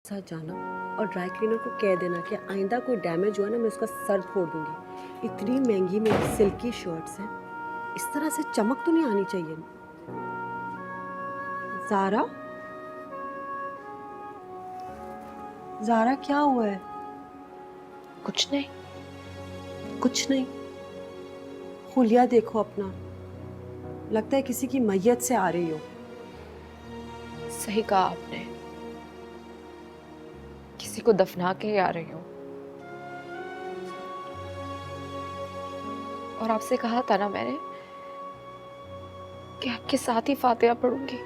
साथ जाना और ड्राई क्लीनर को कह देना कि आइंदा कोई डैमेज हुआ ना मैं उसका सर फोड़ दूंगी। इतनी महंगी मेरी सिल्की शर्ट्स हैं, इस तरह से चमक तो नहीं आनी चाहिए। ज़ारा, ज़ारा क्या हुआ है? कुछ नहीं। कुछ नहीं। हुलिया देखो अपना, लगता है किसी की मैयत से आ रही हो। सही कहा आपने, किसी को दफना के ही आ रही हूँ। और आपसे कहा था ना मैंने कि आपके साथ ही फातिहा पढ़ूंगी।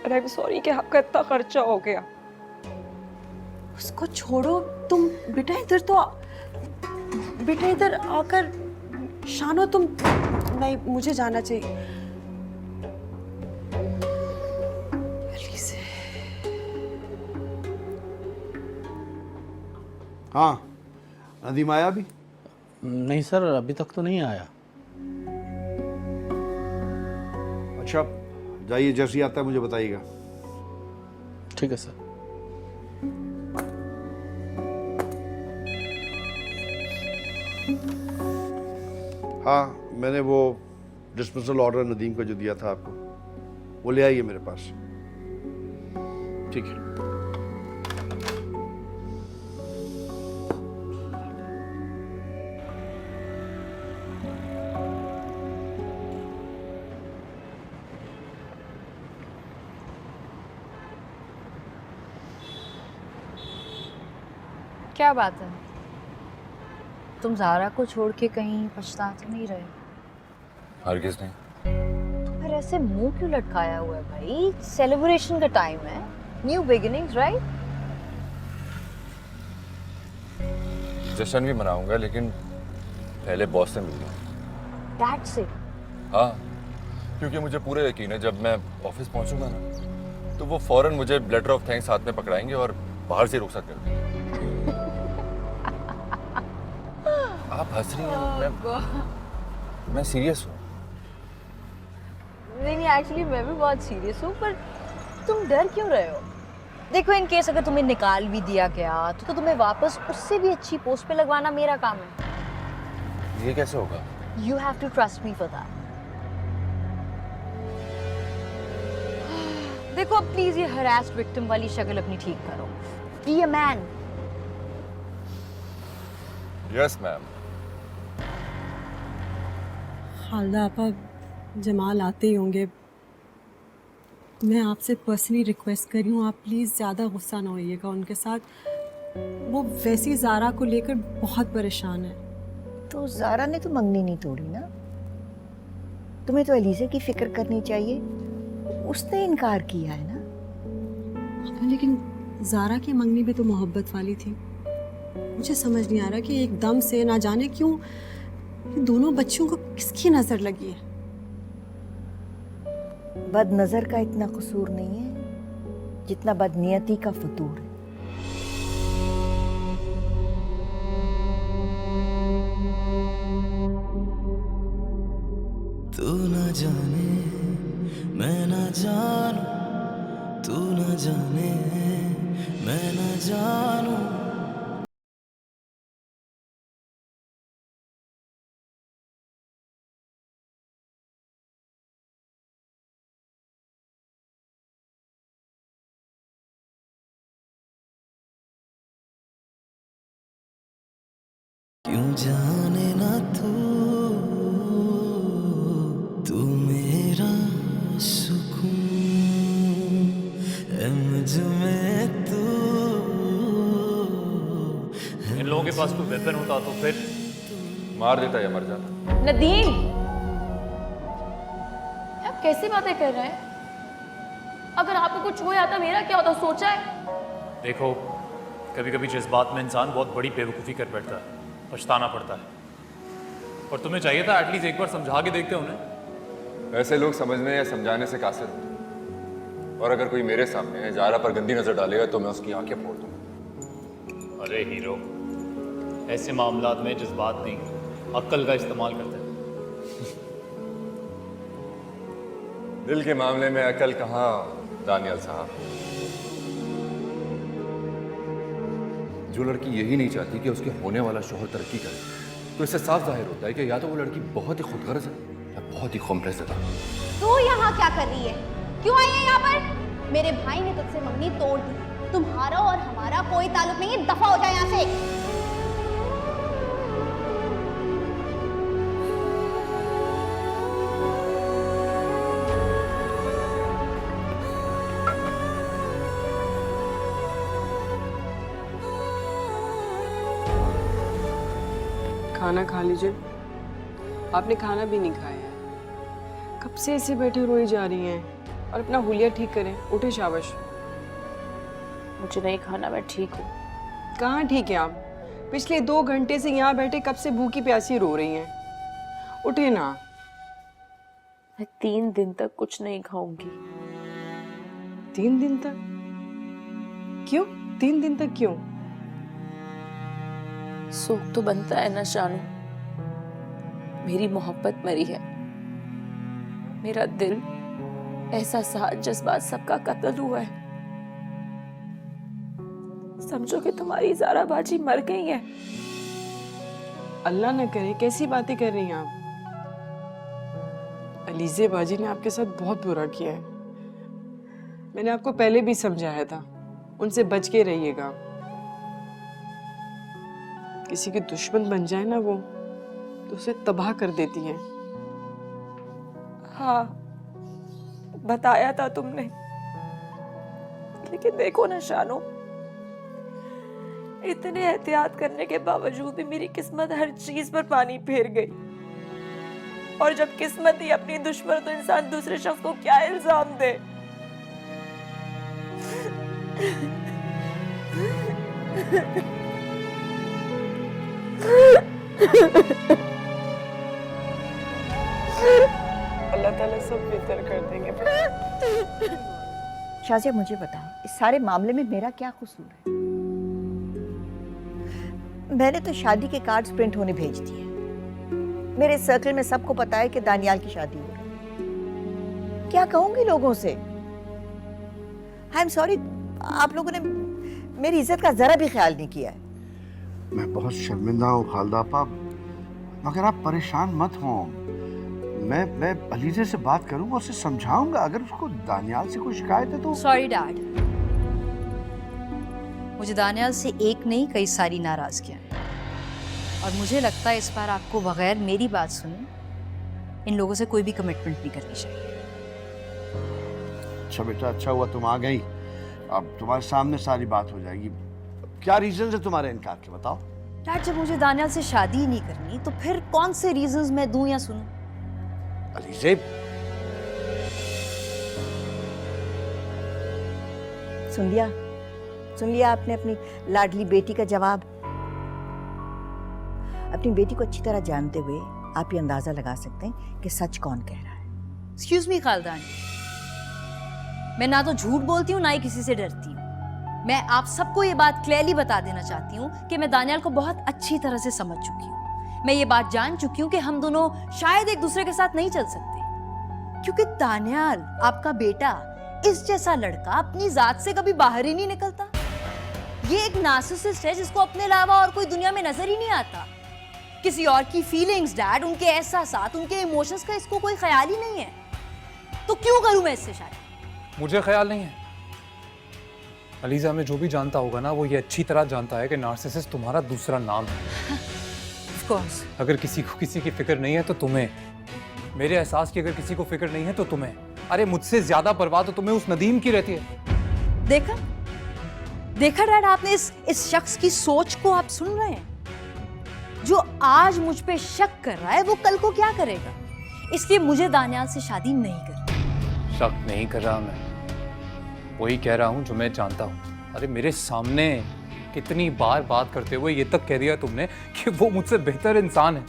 और आई एम सॉरी कि आपका इतना खर्चा हो गया। उसको छोड़ो तुम। बेटा इधर तो बेटा इधर आकर शानो तुम। नहीं, मुझे जाना चाहिए। हाँ, नदीम आया भी? नहीं सर, अभी तक तो नहीं आया। अच्छा, जाइए, जैसे ही आता है मुझे बताइएगा। ठीक है सर। हाँ, मैंने वो डिस्मिसल ऑर्डर नदीम को जो दिया था आपको, वो ले आइए मेरे पास। ठीक है। क्या बात है, तुम ज़ारा को छोड़ के कहीं पछता तो नहीं रहे? हरगिज़ नहीं। पर ऐसे मुंह क्यों लटकाया हुआ है भाई? सेलिब्रेशन का टाइम है, न्यू बिगिनिंग्स, राइट? जश्न भी मनाऊंगा, लेकिन पहले बॉस से मिलूंगा। That's it. हाँ, क्योंकि मुझे पूरा यकीन है जब मैं ऑफिस पहुंचूंगा ना, तो वो फौरन मुझे लेटर ऑफ थैंक्स हाथ में पकड़ाएंगे और बाहर से रुखसत कर देंगे। आप हंस रही हैं, मैं सीरियस हूँ। नहीं, एक्चुअली मैं भी बहुत सीरियस हूँ, पर तुम डर क्यों रहे हो? देखो, इन केस अगर तुम्हें निकाल भी दिया गया तो तुम्हें वापस उससे भी अच्छी पोस्ट पे लगवाना मेरा काम है। ये कैसे होगा? You have to trust me for that. देखो, अब प्लीज ये हरास्ड विक्टिम वाली शक्ल अपनी ठीक करो। Be a man. Yes ma'am. Khalda आपा, जमाल आते ही होंगे। मैं आपसे पर्सनली रिक्वेस्ट कर रही हूँ, आप प्लीज़ ज़्यादा गुस्सा ना होइएगा उनके साथ। वो वैसी ज़ारा को लेकर बहुत परेशान है। तो ज़ारा ने तो मंगनी नहीं तोड़ी ना। तुम्हें तो अलीज़ा की फिक्र करनी चाहिए, उसने इनकार किया है ना। लेकिन ज़ारा की मंगनी भी तो मोहब्बत वाली थी। मुझे समझ नहीं आ रहा कि एकदम से ना जाने क्यों दोनों बच्चों को किसकी नज़र लगी है। बदनज़र का इतना कसूर नहीं है जितना बदनियती का फतूर है। तू न जाने मैं न जानूं, तू न जाने मैं न जानूं। क्यों जाने ना तू मेरा सुकून है, मुझ में तू। इन लोगों के पास कोई वेपन होता तो फिर मार देता या मर जाता। नदीम, आप कैसी बातें कर रहे हैं? अगर आपको कुछ हो जाता मेरा क्या होता, सोचा है? देखो, कभी कभी जज्बात में इंसान बहुत बड़ी बेवकूफ़ी कर बैठता है, पछताना पड़ता है। और तुम्हें चाहिए था एटलीस्ट एक बार समझा के देखते उन्हें। ऐसे लोग समझने या समझाने से कासिर होते, और अगर कोई मेरे सामने ज़ारा पर गंदी नजर डालेगा तो मैं उसकी आंखें फोड़ दूंगा। अरे हीरो, ऐसे मामलात में जज्बात नहीं, अक्ल का इस्तेमाल करते हैं। दिल के मामले में अकल कहाँ दानियल साहब। जो लड़की यही नहीं चाहती कि उसके होने वाला शौहर तरक्की करे, तो इससे साफ जाहिर होता है कि या तो वो लड़की बहुत ही खुदगर्ज है या बहुत ही कॉम्प्लेक्स है। तू यहाँ क्या कर रही है? क्यों आई है यहाँ पर? मेरे भाई ने तुझसे मंगनी तोड़ दी। तुम्हारा और हमारा कोई ताल्लुक नहीं है, दफा हो जाए यहाँ से। खाना खा लीजिए। आपने खाना भी नहीं खाया है। कब से ऐसे बैठे रोई जा रही हैं? और अपना हुलिया ठीक करें। उठे शाबाश। मुझे नहीं खाना, मैं ठीक हूँ। कहाँ ठीक है आप? पिछले 2 घंटे से यहाँ बैठे कब से भूखी प्यासी रो रही हैं। उठे ना। मैं 3 दिन तक कुछ नहीं खाऊंगी। 3 दिन तक? क्यों? 3 दिन तक क्यों? शौक तो बनता है ना शानू। मेरी मोहब्बत मरी है। मेरा दिल, एहसासात, जज्बात सबका कत्ल हुआ है। समझो कि तुम्हारी ज़ारा बाजी मर गई है। अल्लाह न करे, कैसी बातें कर रही हैं आप? अलीजे बाजी ने आपके साथ बहुत बुरा किया है। मैंने आपको पहले भी समझाया था, उनसे बच के रहिएगा। किसी की दुश्मन बन जाए ना वो, तो उसे तबाह कर देती हैं। हाँ, बताया था तुमने। लेकिन देखो ना शानू, इतने एहतियात करने के बावजूद भी मेरी किस्मत हर चीज पर पानी फेर गई। और जब किस्मत ही अपनी दुश्मन, तो इंसान दूसरे शख्स को क्या इल्जाम दे? अल्लाह ताला सब बेहतर कर देंगे। शाजिया मुझे बताओ, इस सारे मामले में मेरा क्या कसूर है? मैंने तो शादी के कार्ड्स प्रिंट होने भेज दिए। मेरे सर्कल में सबको पता है कि दानियाल की शादी हो रही। क्या कहूंगी लोगों से? आई एम सॉरी, आप लोगों ने मेरी इज्जत का जरा भी ख्याल नहीं किया है। मैं बहुत शर्मिंदा हूँ खालदा आपा, मगर आप परेशान मत हो। मैं अलीजे से बात करूंगा, उससे समझाऊंगा। अगर उसको दानियाल से कोई शिकायत है तो। सॉरी डैड, मुझे दानियाल से एक नहीं कई सारी नाराजगियां हैं। और मुझे लगता है इस बार आपको बगैर मेरी बात सुने इन लोगों से कोई भी कमिटमेंट नहीं करनी चाहिए। अच्छा बेटा, अच्छा हुआ तुम आ गई। अब तुम्हारे सामने सारी बात हो जाएगी। क्या रीजन है तुम्हारे इनकार के, बताओ। डैड, जब मुझे दानियाल से शादी ही नहीं करनी, तो फिर कौन से रीजंस मैं दूं या सुनूं? अलीजे, सुन लिया आपने अपनी लाडली बेटी का जवाब। अपनी बेटी को अच्छी तरह जानते हुए आप ये अंदाजा लगा सकते हैं कि सच कौन कह रहा है। एक्सक्यूज मी खालदान, मैं ना तो झूठ बोलती हूँ ना ही किसी से डरती हूँ। मैं आप सबको ये बात क्लियरली बता देना चाहती हूँ कि मैं दानियाल को बहुत अच्छी तरह से समझ चुकी हूँ। मैं ये बात जान चुकी हूँ कि हम दोनों शायद एक दूसरे के साथ नहीं चल सकते, क्योंकि दानियाल आपका बेटा इस जैसा लड़का अपनी जात से कभी बाहर ही नहीं निकलता। ये एक नार्सिसिस्ट है जिसको अपने अलावा और कोई दुनिया में नजर ही नहीं आता। किसी और की फीलिंग्स, डैड, उनके एहसासात, उनके इमोशंस का इसको कोई ख्याल ही नहीं है। तो क्यों करूं मैं इससे शादी? मुझे ख्याल नहीं है। अलीजा में जो भी जानता होगा ना, वो ये अच्छी तरह जानता है कि नार्सिसिस्ट तुम्हारा दूसरा नाम है। Of course. अगर किसी को किसी की फिक्र नहीं है तो तुम्हें, मेरे एहसास की अगर किसी को फिक्र नहीं है तो तुम्हें। अरे मुझसे ज्यादा परवाह तो तुम्हें उस नदीम की रहती है। देखा डैड, आपने इस शख्स की सोच को आप सुन रहे हैं? जो आज मुझ पे शक कर रहा है वो कल को क्या करेगा? इसलिए मुझे दानियाल से शादी नहीं करनी। शक नहीं कर रहा मैं, वही कह रहा हूँ जो मैं जानता हूँ। अरे मेरे सामने कितनी बार बात करते हुए ये तक कह दिया तुमने कि वो मुझसे बेहतर इंसान है,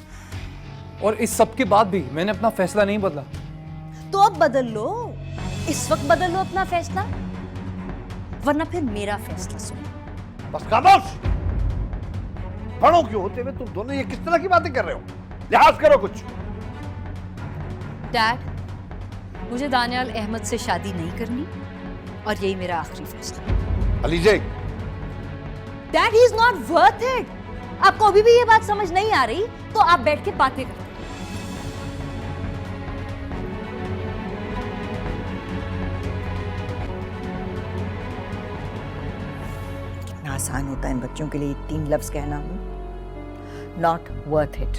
और इस सब के बाद भी मैंने अपना फैसला नहीं बदला। तो अब बदल लो, इस वक्त बदल लो अपना फैसला, वरना फिर मेरा फैसला सुनो। बस खामोश। बड़ों क्यों होते हुए तुम दोनों ये किस तरह की बातें कर रहे हो? लिहाज करो कुछ। डैड, मुझे दानियाल अहमद से शादी नहीं करनी और यही मेरा आखिरी फैसला। Alizeh, That he is not worth it. आपको अभी भी ये बात समझ नहीं आ रही तो आप बैठ के बातें करते। कितना आसान होता है इन बच्चों के लिए 3 लफ्ज कहना। Not worth it.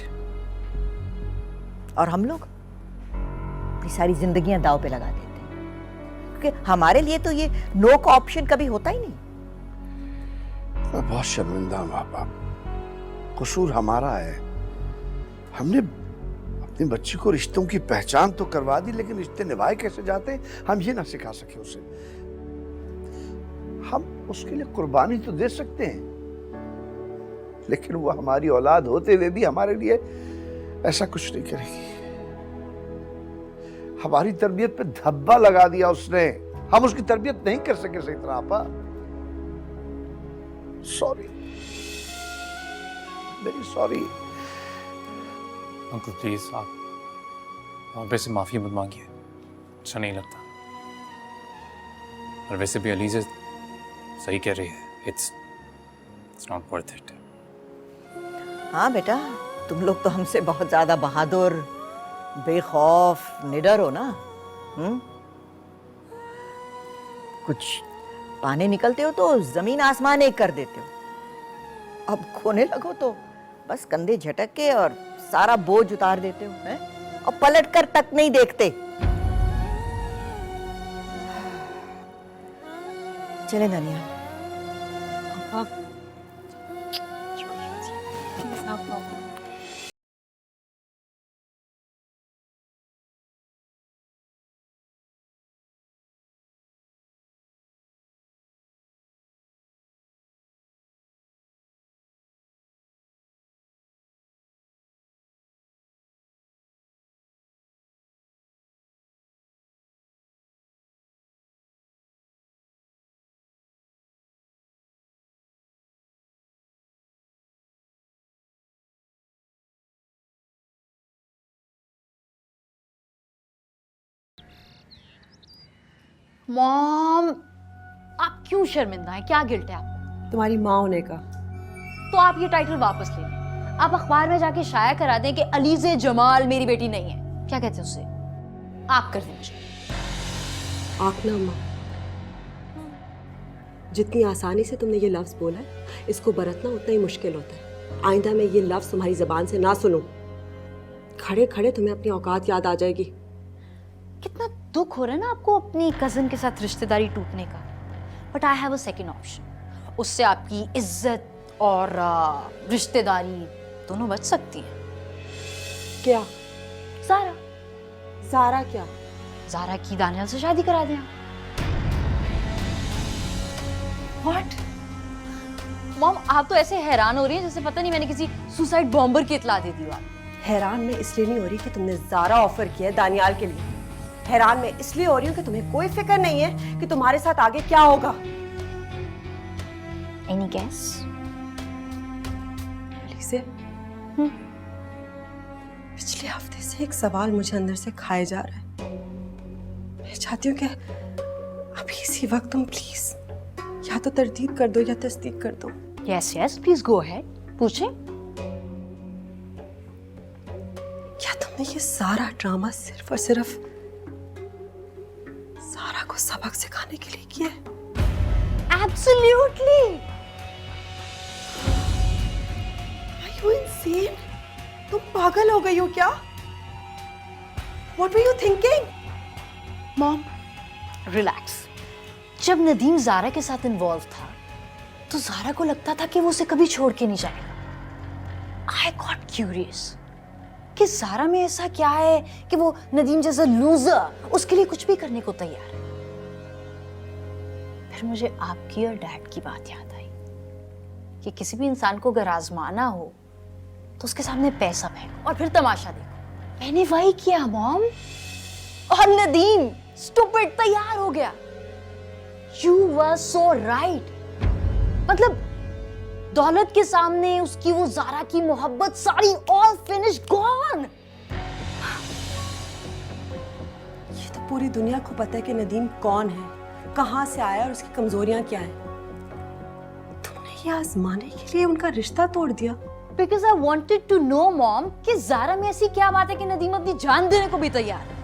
और हम लोग अपनी सारी जिंदगियां दांव पे लगा देते हैं क्योंकि हमारे लिए तो ये नो का ऑप्शन कभी होता ही नहीं। मैं बहुत शर्मिंदा हूँ माँ बाप, कसूर हमारा है। हमने अपनी बच्ची को रिश्तों की पहचान तो करवा दी, लेकिन रिश्ते निभाए कैसे जाते हैं हम ये ना सिखा सके उसे। हम उसके लिए कुर्बानी तो दे सकते हैं, लेकिन वो हमारी औलाद होते हुए भी हमारे लिए ऐसा कुछ नहीं करेगी। हमारी तरबियत पे धब्बा लगा दिया उसने, हम उसकी तरबियत नहीं कर सके सही तरह। आपा sorry, very sorry. Uncle please आप पे से माफी मत मांगिए, अच्छा नहीं लगता। और वैसे भी अलीज़ा सही कह रही है, इट्स नॉट वर्थ इट। हाँ बेटा, तुम लोग तो हमसे बहुत ज्यादा बहादुर, बेखौफ, निडर हो ना। कुछ पाने निकलते हो तो जमीन आसमान एक कर देते हो। अब खोने लगो तो बस कंधे झटक के और सारा बोझ उतार देते हो, हैं? और पलट कर तक नहीं देखते। चले दानिया। आप मॉम, आप क्यों शर्मिंदा हैं? क्या गिल्ट है आपको? तुम्हारी माँ होने का। तो आप ये टाइटल वापस ले लें। आप अखबार में जाके शाया करा दें कि अलीज़े जमाल मेरी बेटी नहीं है। क्या कहते हैं उससे? आप कर दें मुझे। आप ना माँ, जितनी आसानी से तुमने ये लफ्ज बोला है, इसको बरतना उतना ही मुश्किल होता है। आइंदा मैं ये लफ्ज तुम्हारी जबान से ना सुनूं, खड़े खड़े तुम्हें अपनी औकात याद आ जाएगी। कितना दुख हो रहा है ना आपको अपनी कजिन के साथ रिश्तेदारी टूटने का। But I have a second option. उससे आपकी इज्जत और रिश्तेदारी दोनों बच सकती है। क्या? ज़ारा। ज़ारा क्या? ज़ारा की दानियाल से शादी करा दें। व्हाट? मॉम, आप तो ऐसे हैरान हो रही हैं जैसे पता नहीं मैंने किसी सुसाइड बॉम्बर की इत्तला दे दी हो। हैरान मैं इसलिए नहीं हो रही कि तुमने ज़ारा ऑफर किया है दानियाल के लिए। हैरान मैं इसलिए हो रही हूँ कि तुम्हें कोई फिक्र नहीं है कि तुम्हारे साथ आगे क्या होगा। Any guess? अलीज़े, पिछले हफ्ते से एक सवाल मुझे अंदर से खाए जा रहा है। मैं चाहती हूँ कि अभी इसी वक्त तुम प्लीज या तो तरदीद कर दो या तस्दीक कर दो। Yes, yes, please go ahead. पूछें। क्या तुमने ये सारा ड्रामा सिर्फ और सिर्फ ज़ारा को सबक सिखाने के लिए किया है? Absolutely. Are you insane? तुम पागल हो गई हो क्या? What were you thinking? Mom, relax. जब नदीम ज़ारा के साथ इन्वॉल्व था तो ज़ारा को लगता था कि वो उसे कभी छोड़ के नहीं जाएगा। I got curious कि ज़ारा में ऐसा क्या है कि वो नदीम जैसा लूजर उसके लिए कुछ भी करने को तैयार है। फिर मुझे आपकी और डैड की बात याद आई कि किसी भी इंसान को अगर आजमाना हो तो उसके सामने पैसा फेंको और फिर तमाशा देखो। मैंने वही किया मॉम, और नदीम स्टूपिड तैयार हो गया। You were so right. मतलब दौलत के सामने उसकी वो ज़ारा की मोहब्बत सारी all finished gone. ये तो पूरी दुनिया को पता है कि नदीम कौन है, कहाँ से आया और उसकी कमजोरियां क्या हैं। तुमने ये आजमाने के लिए उनका रिश्ता तोड़ दिया। Because I wanted to know, Mom, कि ज़ारा में ऐसी क्या बात है कि नदीम अपनी जान देने को भी तैयार है।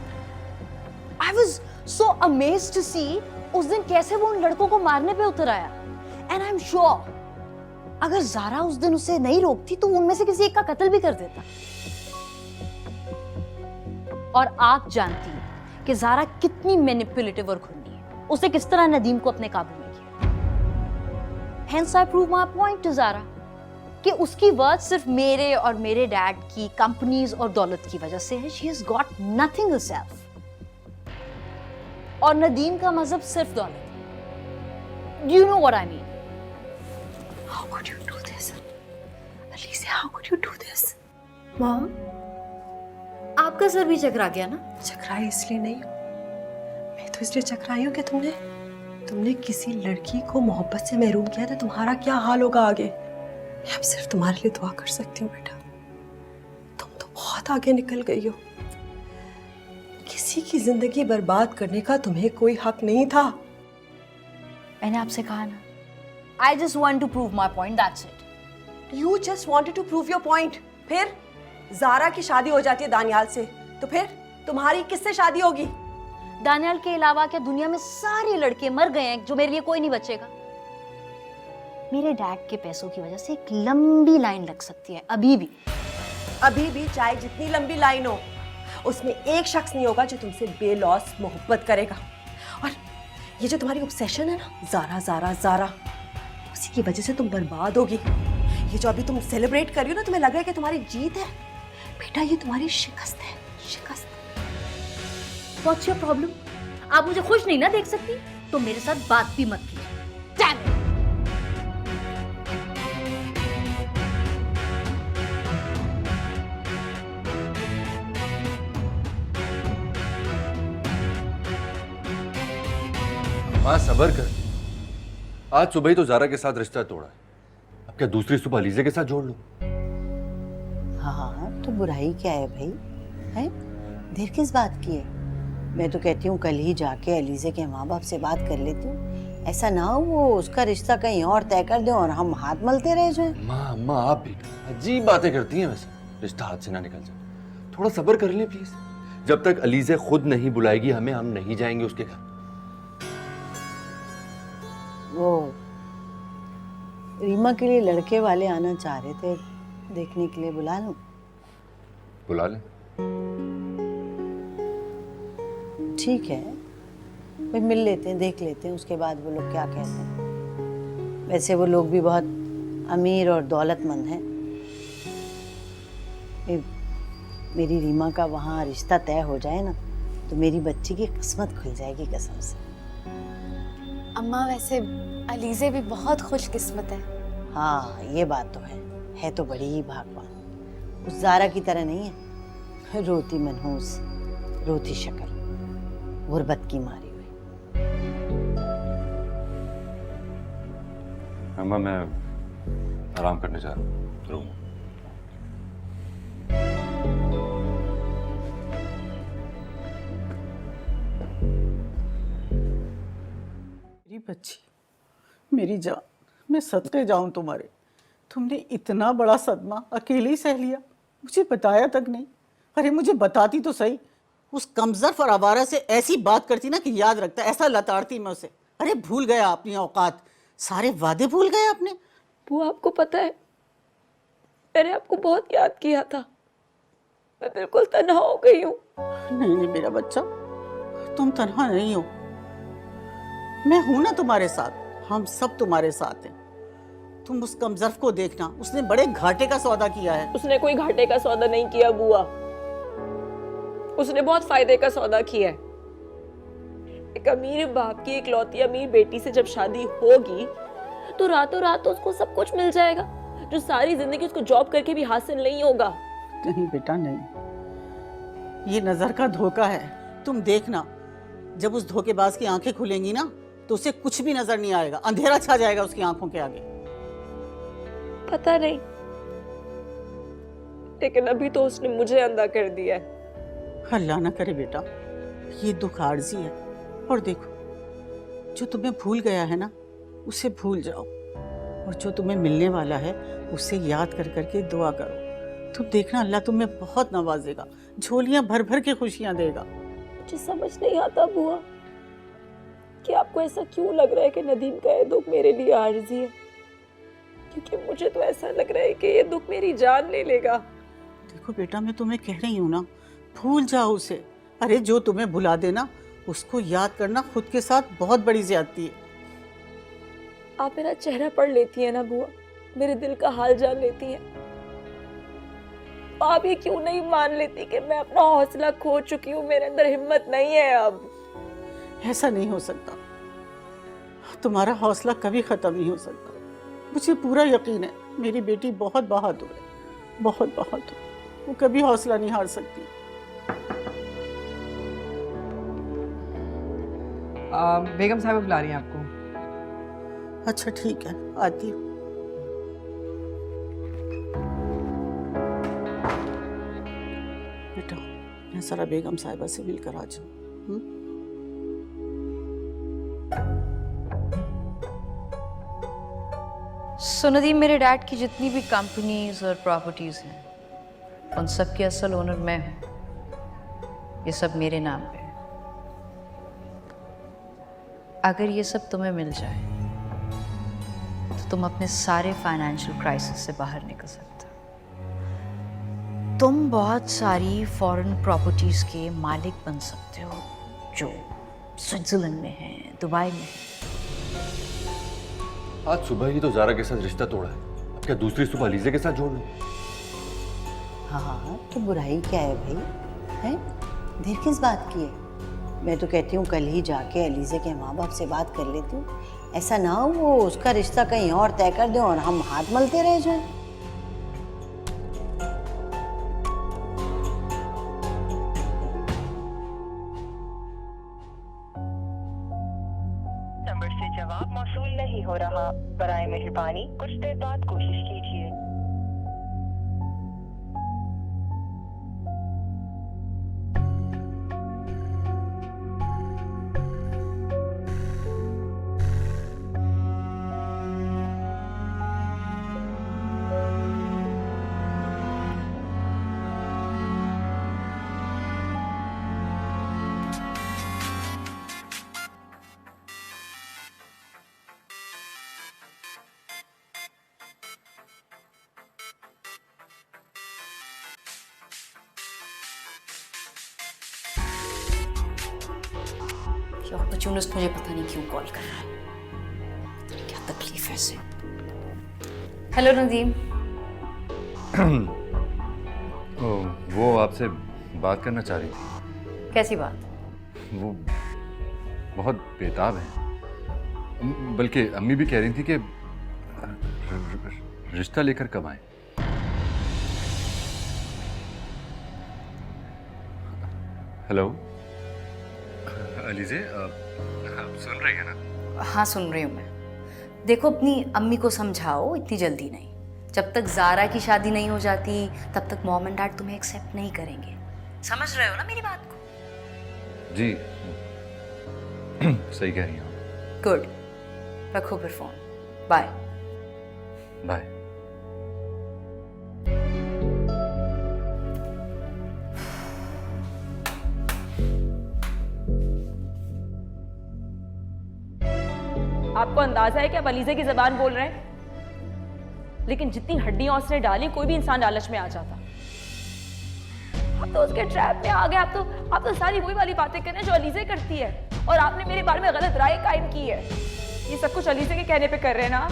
I was so amazed to see उस दिन कैसे वो उन लड़कों को मारने पे उतर आया। And I'm sure अगर ज़ारा उस दिन उसे नहीं रोकती तो उनमें से किसी एक का कत्ल भी कर देता। और आप जानती हैं कि ज़ारा कितनी मैनिपुलेटिव और खुन्नी है। उसे किस तरह नदीम को अपने काबू में किया। Hence I prove my point to Zaara कि उसकी वर्थ सिर्फ मेरे और मेरे डैड की कंपनीज और दौलत की वजह से है। She has got nothing herself। और नदीम का मजहब सिर्फ दौलत है। Do you know what I mean? How could you do this? Alicia, how could you do this? Mom, आपका सर भी चकरा गया ना? चकराई इसलिए नहीं हूँ, मैं तो इसलिए चकराई हूँ कि तुमने किसी लड़की को मोहब्बत से महरूम किया तो तुम्हारा क्या हाल होगा आगे। मैं अब सिर्फ तुम्हारे लिए दुआ कर सकती हूँ बेटा। तुम तो बहुत आगे निकल गई हो। किसी की जिंदगी बर्बाद करने का तुम्हें कोई हक नहीं था। मैंने आपसे कहा ना, I just want to prove my point, that's it. You just wanted to prove your point। फिर ज़ारा की शादी हो जाती है दानियाल से, तो फिर तुम्हारी किससे शादी होगी? दानियाल के अलावा क्या दुनिया में सारे लड़के मर गए हैं जो मेरे लिए कोई नहीं बचेगा? मेरे डैड के पैसों की वजह से एक लंबी लाइन लग सकती है अभी भी चाहे जितनी लंबी लाइन हो, उसमें एक शख्स नहीं होगा जो तुमसे बेलौस मोहब्बत करेगा। और ये जो तुम्हारी ऑब्सेशन है ना, ज़ारा ज़ारा ज़ारा, उसी की वजह से तुम बर्बाद होगी। ये जो अभी तुम सेलिब्रेट कर रही हो ना, तुम्हें लग रहा है कि तुम्हारी जीत है। बेटा, ये तुम्हारी शिकस्त है, शिकस्त। What's your problem? आप मुझे खुश नहीं ना देख सकती तो मेरे साथ बात भी मत कीजिए। Damn it! माँ सबर कर, आज सुबह ही तो ज़ारा के साथ रिश्ता तोड़ा है, अब क्या दूसरी सुबह अलीज़े के साथ जोड़ लो? हाँ तो बुराई क्या है भाई, है? देर किस बात की है? मैं तो कहती हूँ कल ही जाके अलीज़े के माँ बाप से बात कर लेती हूँ। ऐसा ना हो वो उसका रिश्ता कहीं और तय कर दे और हम हाथ मलते रह जाएं। माँ अम्मा आप भी अजीब बातें करती हैं। वैसे रिश्ता हाथ से ना निकल जाए, थोड़ा सब्र कर लें प्लीज। जब तक अलीज़े खुद नहीं बुलाएगी हमें, हम नहीं जाएंगे उसके घर। वो रीमा के लिए लड़के वाले आना चाह रहे थे, देखने के लिए बुला लूं? बुला लें। ठीक है, भाई मिल लेते हैं, देख लेते हैं, उसके बाद वो लोग क्या कहते हैं। वैसे वो लोग भी बहुत अमीर और दौलतमंद हैं। मेरी रीमा का वहाँ रिश्ता तय हो जाए ना तो मेरी बच्ची की किस्मत खुल जाएगी कसम से। अम्मा वैसे अलीज़े भी बहुत खुशकिस्मत है। हाँ ये बात तो है तो बड़ी ही भागवान। उस ज़ारा की तरह नहीं है, रोती मनहूस, रोती शक्ल, गुर्बत की मारी हुई। अम्मा मैं आराम करने जा रहा हूँ रूम। मेरी बच्ची, मेरी जान, मैं सदके जाऊं तुम्हारे। तुमने इतना बड़ा सदमा अकेले ही सह लिया, मुझे बताया तक नहीं। अरे मुझे बताती तो सही। उस कमजोर और आवारा से ऐसी बात करती ना कि याद रखता, ऐसा लताड़ती मैं उसे। अरे भूल गया अपनी औकात, सारे वादे भूल गए आपने। वो आपको पता है मैंने आपको बहुत याद किया था, मैं बिल्कुल तन्हा हो गई हूँ। नहीं नहीं मेरा बच्चा, तुम तन्हा नहीं हो, मैं हूं ना तुम्हारे साथ, हम सब तुम्हारे साथ हैं। तुम उस कमजर्फ को देखना, उसने बड़े घाटे का सौदा किया है। उसने कोई घाटे का सौदा नहीं किया बुआ, उसने बहुत फायदे का सौदा किया है। एक अमीर बाप की इकलौती अमीर बेटी से जब शादी होगी तो रातों रात उसको सब कुछ मिल जाएगा जो सारी जिंदगी उसको जॉब करके भी हासिल नहीं होगा। नहीं बेटा नहीं, ये नजर का धोखा है। तुम देखना, जब उस धोखेबाज की आंखें खुलेंगी ना तो उसे कुछ भी नजर नहीं आएगा, अंधेरा छा जाएगा उसकी आंखों के आगे। पता नहीं, लेकिन अभी तो उसने मुझे अंधा कर दिया है। अल्लाह ना करे बेटा, ये दुख आर्जी है। और देखो, जो तुम्हें भूल गया है ना, उसे भूल जाओ, और जो तुम्हें मिलने वाला है उसे याद कर करके दुआ करो। तुम देखना, अल्लाह तुम्हें बहुत नवाजेगा, झोलियां भर भर के खुशियां देगा। मुझे समझ नहीं आता बुआ कि आपको ऐसा क्यों लग रहा है कि नदीम का ये दुख मेरे लिए आर्जी है, क्योंकि मुझे तो ऐसा लग रहा है कि ये दुख मेरी जान ले लेगा। देखो बेटा, मैं तुम्हें कह रही हूँ ना, भूल जाओ उसे। अरे जो तुम्हें भुला देना उसको याद करना खुद के साथ बहुत बड़ी ज्यादती है। आप मेरा चेहरा पढ़ लेती है ना बुआ, मेरे दिल का हाल जान लेती है। आप ये क्यों नहीं मान लेती कि मैं अपना हौसला खो चुकी हूँ, मेरे अंदर हिम्मत नहीं है अब। ऐसा नहीं हो सकता, तुम्हारा हौसला कभी खत्म नहीं हो सकता। मुझे पूरा यकीन है, मेरी बेटी बहुत बहादुर है, बहुत बहादुर। वो कभी हौसला नहीं हार सकती। बेगम साहब बुला रही हैं आपको। अच्छा ठीक है, आती हूँ। बेटा, मैं जरा बेगम साहिबा से मिलकर आ जाऊँ। सो नदीम, मेरे डैड की जितनी भी कंपनीज और प्रॉपर्टीज हैं, उन सब की असल ओनर मैं हूँ। ये सब मेरे नाम पे है। अगर ये सब तुम्हें मिल जाए तो तुम अपने सारे फाइनेंशियल क्राइसिस से बाहर निकल सकते हो। तुम बहुत सारी फॉरेन प्रॉपर्टीज के मालिक बन सकते हो, जो स्विट्जरलैंड में है, दुबई में है। आज सुबह ही तो ज़ारा के साथ रिश्ता तोड़ा है, अब क्या दूसरी सुबह अलीज़े के साथ जोड़ लूं? हाँ, तो बुराई क्या है भाई? हैं? देर किस बात की है? मैं तो कहती हूँ कल ही जाके अलीज़े के माँ बाप से बात कर लेती हूँ। ऐसा ना हो वो उसका रिश्ता कहीं और तय कर दे और हम हाथ मलते रह जाएं। नंबर से जवाब मौसूल नहीं हो रहा, बराए मेहरबानी कुछ देर बाद कोशिश कीजिए। ये ऑपर्चुनिस्ट मुझे पता नहीं क्यों कॉल कर रहा है, पता नहीं क्या तकलीफ है इसे। हेलो नदीम। वो आपसे बात करना चाह रही थी। कैसी बात? वो बहुत बेताब है, बल्कि अम्मी भी कह रही थी कि रिश्ता लेकर कब आए। हेलो अलीज़े, आप सुन रही है ना? हाँ सुन रही हूँ मैं। देखो, अपनी अम्मी को समझाओ, इतनी जल्दी नहीं। जब तक ज़ारा की शादी नहीं हो जाती तब तक मॉम एंड डैड तुम्हें एक्सेप्ट नहीं करेंगे। समझ रहे हो ना मेरी बात को? जी सही कह रही हूँ। गुड, रखो फिर फोन। Bye bye. आपको अंदाजा है कि आप अलीज़े की ज़बान बोल रहे हैं? लेकिन जितनी हड्डियां उसने डाली, कोई भी इंसान लालच में आ जाता। आप तो उसके ट्रैप में आ गए। आप तो सारी वही वाली बातें कर रहे हैं जो अलीज़े करती है, और आपने मेरे बारे में गलत राय कायम की है। ये सब कुछ अलीज़े के कहने पे कर रहे हैं ना?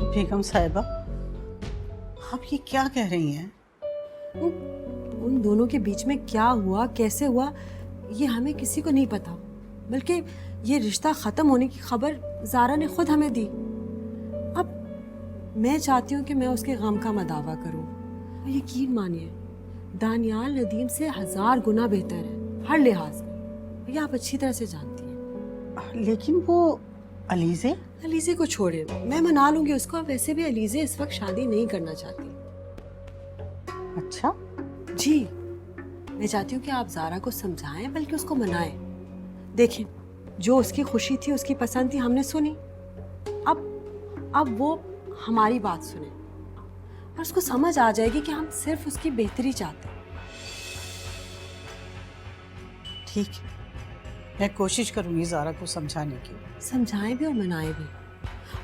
बेगम साहिबा, आप ये क्या कह रही हैं? उन दोनों के बीच में क्या हुआ, कैसे हुआ, ये हमें किसी को नहीं पता। बल्कि ये रिश्ता ख़त्म होने की खबर ज़ारा ने खुद हमें दी। अब मैं चाहती हूँ कि मैं उसके गम का मदावा करूँ। और यकीन मानिए, दानियाल नदीम से 1000 गुना बेहतर है हर लिहाज में। ये आप अच्छी तरह से जानती हैं। लेकिन वो अलीज़े? अलीज़े को छोड़िए, मैं मना लूँगी उसको। वैसे भी अलीज़े इस वक्त शादी नहीं करना चाहती। अच्छा, जी, मैं चाहती हूँ कि आप ज़ारा को समझाएं बल्कि उसको मनाएं। देखें, जो उसकी खुशी थी, उसकी पसंद थी, हमने सुनी। अब वो हमारी बात सुने और उसको समझ आ जाएगी कि हम सिर्फ उसकी बेहतरी चाहते हैं। ठीक है, मैं कोशिश करूंगी ज़ारा को समझाने की। समझाएं भी और मनाएं भी।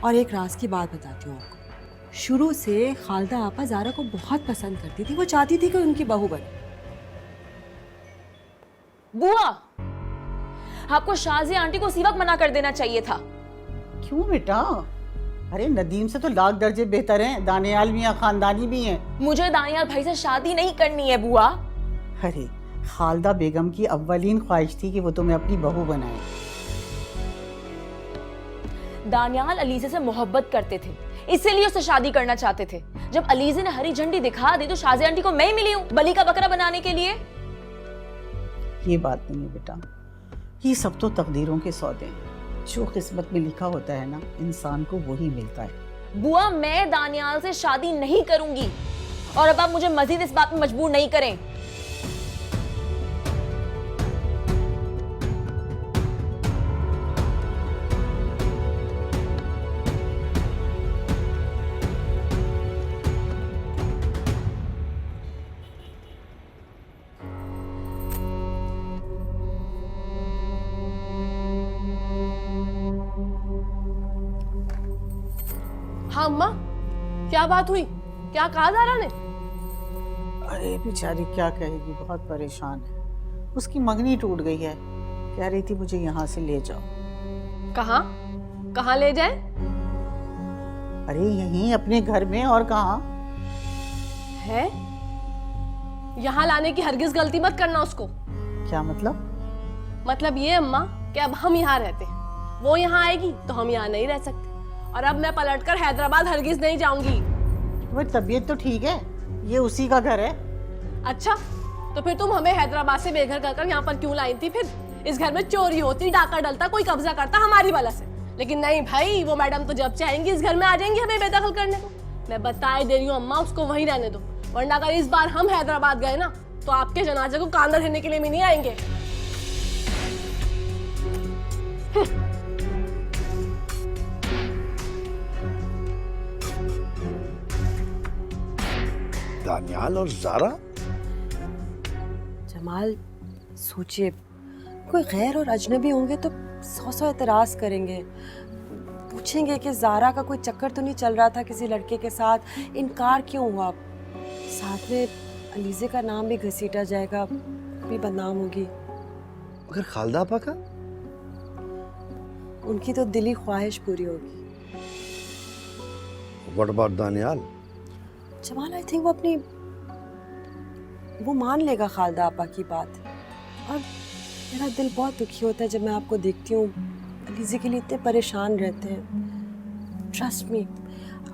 और एक राज की बात बताती हूँ आपको, शुरू से खालदा आपा ज़ारा को बहुत पसंद करती थी। वो चाहती थी कि उनकी बहू बने। बुआ, आपको शाजिया आंटी को उसी वक्त मना कर देना चाहिए था। क्यों बेटा? अरे नदीम से तो लाख दर्जे बेहतर हैं, दानियाल भी हैं, खानदानी भी हैं। मुझे दानियाल भाई से शादी नहीं करनी है बुआ। अरे खालदा बेगम की अव्वलीन ख्वाहिश थी कि वो तुम्हें अपनी बहू बनाए। दानियाल अलीजे से मोहब्बत करते थे, इसीलिए उससे शादी करना चाहते थे। जब अलीजे ने हरी झंडी दिखा दी तो शाजिया आंटी को मैं ही मिली हूँ बलि का बकरा बनाने के लिए। ये बात नहीं है बेटा, ये सब तो तकदीरों के सौदे हैं। जो किस्मत में लिखा होता है ना, इंसान को वही मिलता है। बुआ, मैं दानियाल से शादी नहीं करूंगी और अब आप मुझे मजीद इस बात में मजबूर नहीं करें। हाँ अम्मा, क्या बात हुई? क्या कहा ज़ारा ने? अरे बेचारी क्या कहेगी, बहुत परेशान है। उसकी मंगनी टूट गई है, कह रही थी मुझे यहाँ से ले जाओ। कहाँ? कहाँ ले जाए? अरे यहीं अपने घर में, और कहाँ है? यहाँ लाने की हरगिज गलती मत करना उसको। क्या मतलब? मतलब ये अम्मा कि अब हम यहाँ रहते हैं, वो यहाँ आएगी तो हम यहाँ नहीं रह सकते, और अब मैं पलटकर हैदराबाद हरगिज नहीं जाऊंगी। तुम्हारी तबीयत तो ठीक है, ये उसी का घर है। अच्छा, तो फिर तुम हमें हैदराबाद से बेघर कर यहाँ पर क्यों लाई थी? फिर इस घर में चोरी होती, डाका डलता, कोई कब्जा करता हमारी वजह से। लेकिन नहीं भाई, वो मैडम तो जब चाहेंगी इस घर में आ जाएंगी हमें बेदखल करने को। मैं बताए दे रही हूँ अम्मा, उसको वहीं रहने दो, वरना अगर इस बार हम हैदराबाद गए ना तो आपके जनाजे को कांधा रहने के लिए भी नहीं आएंगे। दानियाल और ज़ारा? जमाल, सोचिए, कोई गैर और अजनबी होंगे तो 100 एतराज़ करेंगे, पूछेंगे कि ज़ारा का कोई चक्कर तो नहीं चल रहा था किसी लड़के के साथ, इनकार क्यों हुआ। साथ में अलीज़े का नाम भी घसीटा जाएगा, भी बदनाम होगी। मगर खालदा आपा का? उनकी तो दिली ख्वाहिश पूरी होगी। What about Daniyal? Jamal, I think वो मान लेगा खालदा आपा की बात। और मेरा दिल बहुत दुखी होता है जब मैं आपको देखती हूँ, अलीज़े के लिए इतने परेशान रहते हैं। ट्रस्ट मी,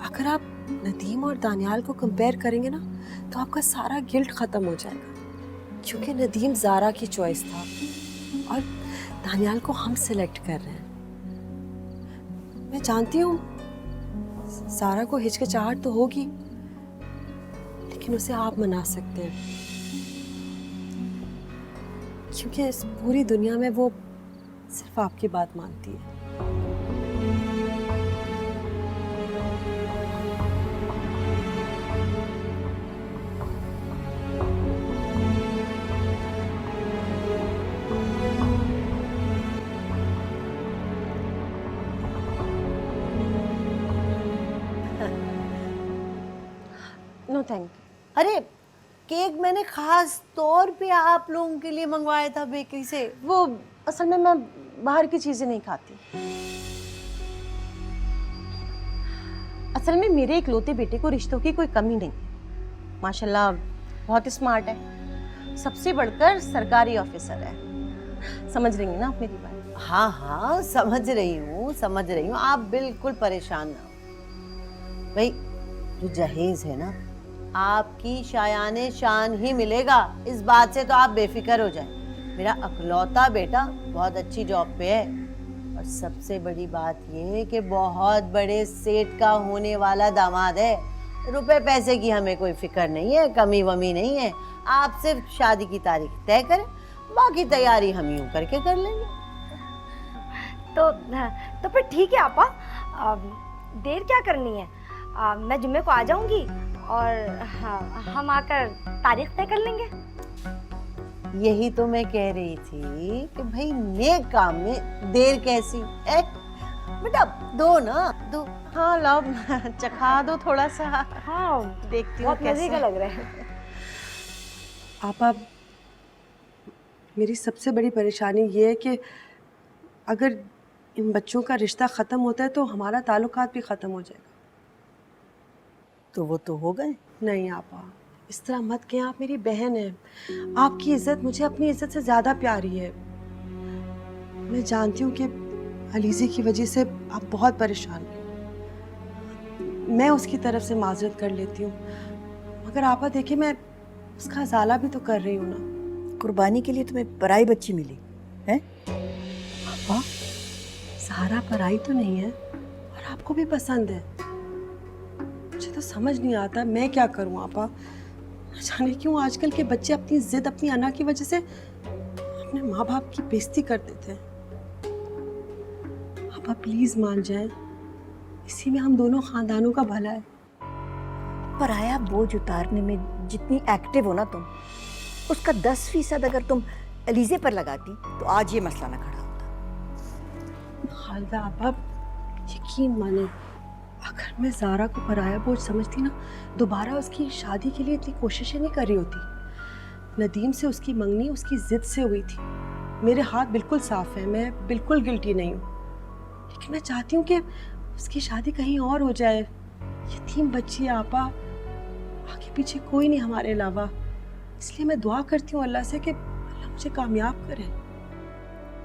अगर आप नदीम और दानियाल को कंपेयर करेंगे ना तो आपका सारा गिल्ट ख़त्म हो जाएगा, क्योंकि नदीम ज़ारा की चॉइस था और दानियाल को हम सिलेक्ट कर रहे हैं। मैं जानती हूँ ज़ारा को हिचकिचाहट तो होगी, लेकिन उसे आप मना सकते हैं, क्योंकि इस पूरी दुनिया में वो सिर्फ आपकी बात मानती है। No thank you. अरे केक मैंने खास तौर पे आप लोगों के लिए मंगवाया था बेकरी से। वो असल में मैं बाहर की चीजें नहीं खाती। असल में मेरे इकलौते बेटे को रिश्तों की कोई कमी नहीं है। माशाल्लाह बहुत स्मार्ट है, सबसे बढ़कर सरकारी ऑफिसर है। समझ रही हैं ना आप मेरी बात? हाँ हाँ, समझ रही हूँ। आप बिल्कुल परेशान ना हो भाई। जो जहेज है ना, आपकी शायाने शान ही मिलेगा, इस बात से तो आप बेफिक्र हो जाए। मेरा अकलौता बेटा बहुत अच्छी जॉब पे है, और सबसे बड़ी बात ये है कि बहुत बड़े सेठ का होने वाला दामाद है। रुपए पैसे की हमें कोई फिक्र नहीं है, कमी वमी नहीं है। आप सिर्फ शादी की तारीख तय करें, बाकी तैयारी हम यूं करके कर लेंगे। तो फिर ठीक है आपा, देर क्या करनी है, मैं जुम्मे को आ जाऊंगी और हम आकर तारीख तय कर लेंगे। यही तो मैं कह रही थी कि भाई नेक काम में देर कैसी है। बेटा दो ना, दो। हाँ लाओ, चखा दो थोड़ा सा। हाँ देखती हूँ बहुत मजे का लग रहा है। आपा, मेरी सबसे बड़ी परेशानी ये है कि अगर इन बच्चों का रिश्ता ख़त्म होता है तो हमारा ताल्लुकात भी ख़त्म हो जाएगा। तो वो तो हो गए। नहीं आपा, इस तरह मत कहें, आप मेरी बहन हैं। आपकी इज्जत मुझे अपनी इज्जत से ज़्यादा प्यारी है। मैं जानती हूँ कि अलीज़े की वजह से आप बहुत परेशान हैं। मैं उसकी तरफ से माजरत कर लेती हूँ, मगर आपा देखिए, मैं उसका अजाला भी तो कर रही हूँ ना। कुर्बानी के लिए तुम्हें पराई बच्ची मिली है? आपा, सहारा पराई तो नहीं है और आपको भी पसंद है। मुझे तो समझ नहीं आता मैं क्या करूँ आपा। न जाने क्यों आजकल के बच्चे अपनी जिद, अपनी अना की वजह से अपने माँ बाप की बेइज्जती कर देते हैं। आपा प्लीज मान जाएं, इसी में हम दोनों खानदानों का भला है। पराया बोझ उतारने में जितनी एक्टिव हो ना तुम, उसका 10% अगर तुम अलीज़े पर लगाती तो आज ये मसला ना खड़ा होता। खालदा आपा, यकीन माने, अगर मैं ज़ारा को पराया बोझ समझती ना, दोबारा उसकी शादी के लिए इतनी कोशिशें नहीं कर रही होती। नदीम से उसकी मंगनी उसकी जिद से हुई थी। मेरे हाथ बिल्कुल साफ हैं, मैं बिल्कुल गिल्टी नहीं हूँ, लेकिन मैं चाहती हूँ कि उसकी शादी कहीं और हो जाए। यतीम बच्ची है आपा, आगे पीछे कोई नहीं हमारे अलावा। इसलिए मैं दुआ करती हूँ अल्लाह से कि अल्लाह मुझे कामयाब करे।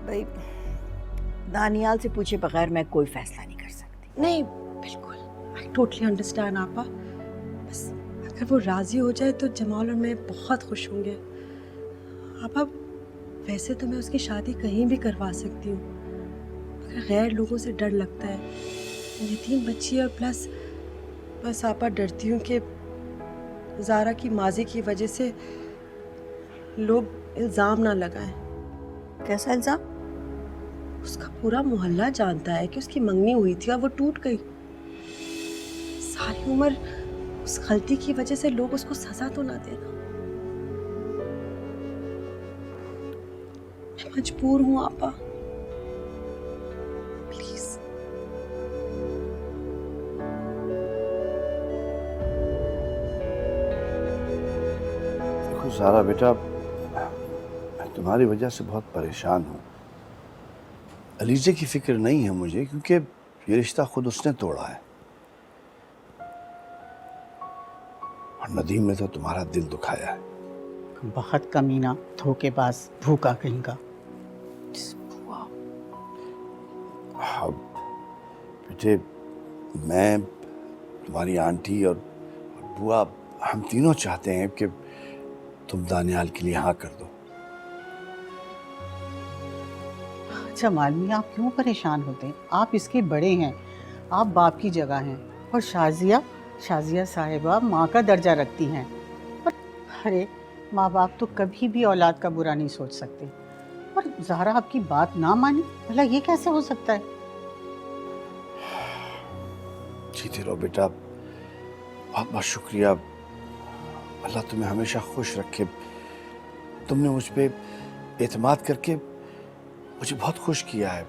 भाई दानियाल से पूछे बगैर मैं कोई फैसला नहीं कर सकती। नहीं, बिल्कुल, आई टोटली अंडरस्टैंड आपा। बस अगर वो राज़ी हो जाए तो जमाल और मैं बहुत खुश होंगे। आपा, वैसे तो मैं उसकी शादी कहीं भी करवा सकती हूँ, मगर गैर लोगों से डर लगता है। यतीम बच्ची है और प्लस बस आपा डरती हूँ कि ज़ारा की माजी की वजह से लोग इल्ज़ाम ना लगाएं। कैसा इल्ज़ाम? उसका पूरा मोहल्ला जानता है कि उसकी मंगनी हुई थी और वो टूट गई। सारी उम्र उस गलती की वजह से लोग उसको सजा तो ना देना। मैं मजबूर हूँ आपा, प्लीज। देखो सारा बेटा, मैं तुम्हारी वजह से बहुत परेशान हूँ। अलीज़े की फिक्र नहीं है मुझे, क्योंकि ये रिश्ता खुद उसने तोड़ा है। और नदीम ने तो तुम्हारा दिल दुखाया है। बहुत कमीना, धोखेबाज, भूखा कहीं का। हाँ बेटे, मैं, तुम्हारी आंटी और बुआ, हम तीनों चाहते हैं कि तुम दानियाल के लिए हाँ कर दो। जमाल मियाँ, आप क्यों परेशान होते हैं? आप इसके बड़े हैं, आप बाप की जगह हैं। और शाजिया साहिबा माँ का दर्जा रखती हैं। और अरे, माँ बाप तो कभी भी औलाद का बुरा नहीं सोच सकते। और ज़ारा आपकी बात ना मानी, भला ये कैसे हो सकता है? जीते रहो बेटा, बहुत बहुत शुक्रिया। अल्लाह तुम्हें हमेशा खुश रखे। तुमने मुझ पे एतमाद करके मुझे बहुत खुश किया है।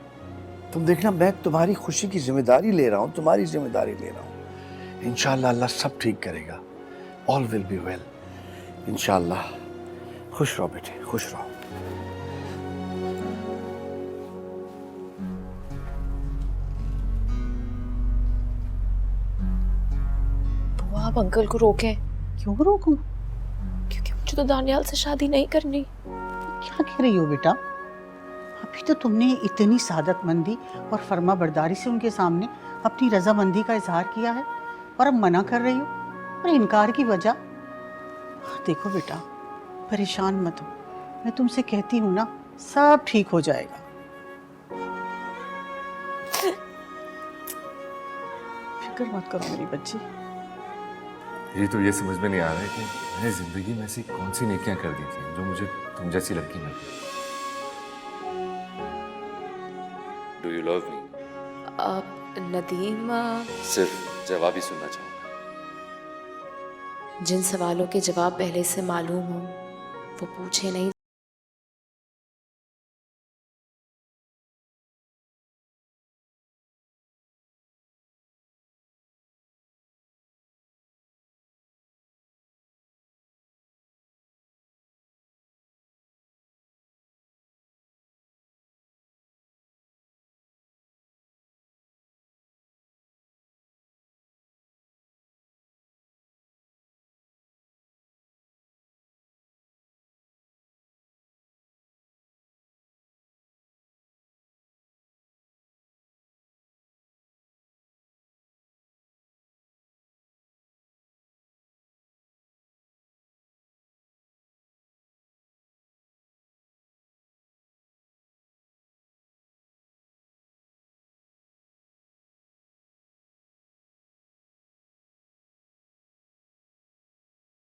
तुम देखना, मैं तुम्हारी खुशी की जिम्मेदारी ले रहा हूँ, तुम्हारी जिम्मेदारी ले रहा हूँ। इंशाअल्लाह अल्लाह सब ठीक करेगा। ऑल विल बी वेल इंशाअल्लाह। खुश रहो बेटे, खुश रहो। तो आप अंकल को रोकें। क्यों रोकूं? क्योंकि मुझे तो दानियाल से शादी नहीं करनी। क्या कह रही हो बेटा? अभी तो तुमने इतनी सादतमंदी और फर्मा बरदारी से उनके सामने अपनी रजामंदी का इजहार किया है, और अब मना कर रही हो। और इनकार की वजह? देखो बेटा, परेशान मत हो, मैं तुमसे कहती हूँ ना, सब ठीक हो जाएगा। फिक्र मत करो मेरी बच्ची। ये तो ये समझ में नहीं आ रहा है कि मैंने जिंदगी में ऐसी कौन सी नेकियां कर दी थी जो मुझे तुम जैसी लड़की मिल गई। Do you love me? Nadeem, सिर्फ जवाब ही सुनना चाहूंगा। जिन सवालों के जवाब पहले से मालूम हो वो पूछे नहीं